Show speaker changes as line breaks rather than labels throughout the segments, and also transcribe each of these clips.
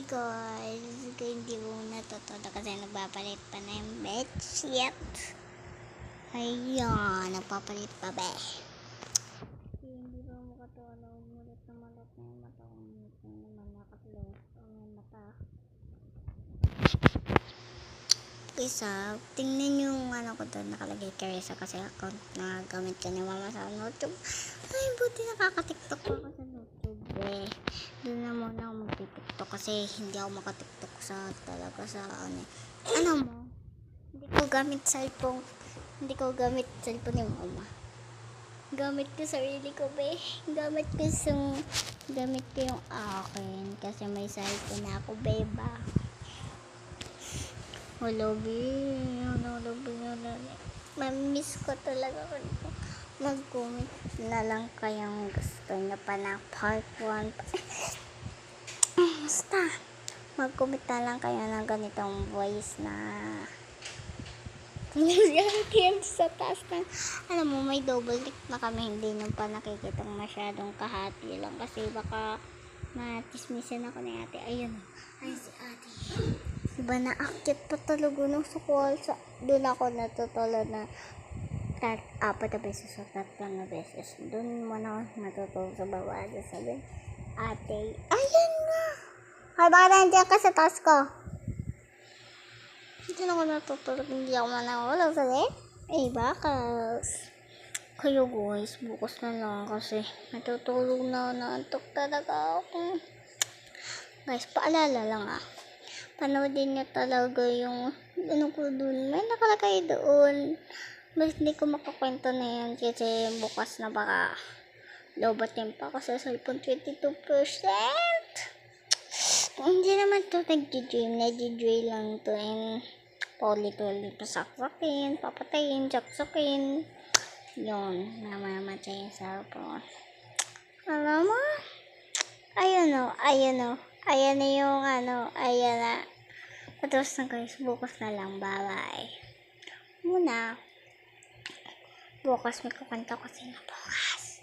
guys, hindi ko natutulog kasi nagpapalit pa na yung bedsheet. Ayan, nagpapalit pa ba? Hindi pa makatulog, mulit na yung mata ko. Hindi naman nakatulog ang mata. Isa, tingnan yung ko doon nakalagay Carissa kasi account na gamit ka ni mama sa YouTube. Ay, buti nakaka-tiktok pa ako sa YouTube doon na muna ako mag-tiktok kasi hindi ako makatiktok sa mo, hindi ko gamit cellphone ni mama, gamit ko sarili ko gamit ko yung akin kasi may cellphone na ako ba. Mamiss ko talaga mag-comment na lang kayong gusto nyo pa ng part 1. Basta mag-comment na lang kayo ng ganitong voice na yan sa taas na. Alam mo, may double tick na kami, hindi nung pa nakikitang masyadong kahati lang kasi baka matismisan ako ni ate. Ayun, ay si ate, diba na-akit pa talaga nung sukol sa doon ako natutulog na 4 na beses o 3 na beses. Doon mo na natutulog sa baba. Sabi, ate, ayan na. Ay, baka nandiyan ka sa taas ko. Hindi na ako natutulog. Hindi ako manawala. Sabi, bakas. Kayo guys, bukas na lang kasi natutulog na. Naantok talaga ako. Guys, paalala lang panoodin nyo talaga yung ko dun. May nakalagay doon. Mas hindi ko makakwento na yan kasi bukas na baka lobatin pa ako sa cellphone 22%. Hindi naman to nag-dream lang to and paulit-ulit pasaksakin, papatayin, saksakin. Yun, namamatay yung cellphone. Alam mo? Ayan na yung ayan na. Patapos na guys, bukas na lang, bye-bye. Muna, bukas may kukanta ko sa inyo bukas.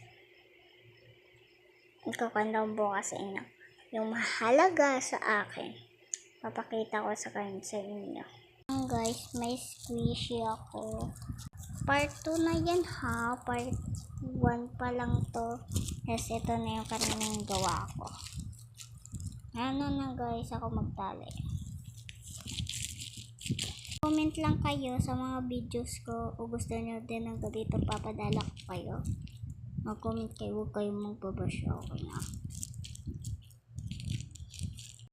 May kukanta ko bukas sa inyo. Yung mahalaga sa akin, papakita ko sa inyo. Guys, may squishy ako. Part 2 na yan part 1 pa lang to. Yes, ito na yung kaninang gawa ko. Ano na guys, ako magtali. Comment lang kayo sa mga videos ko o gusto nyo din ng ganito papadala ko kayo. Mag-comment kayo, huwag kayong magbabash, okay na.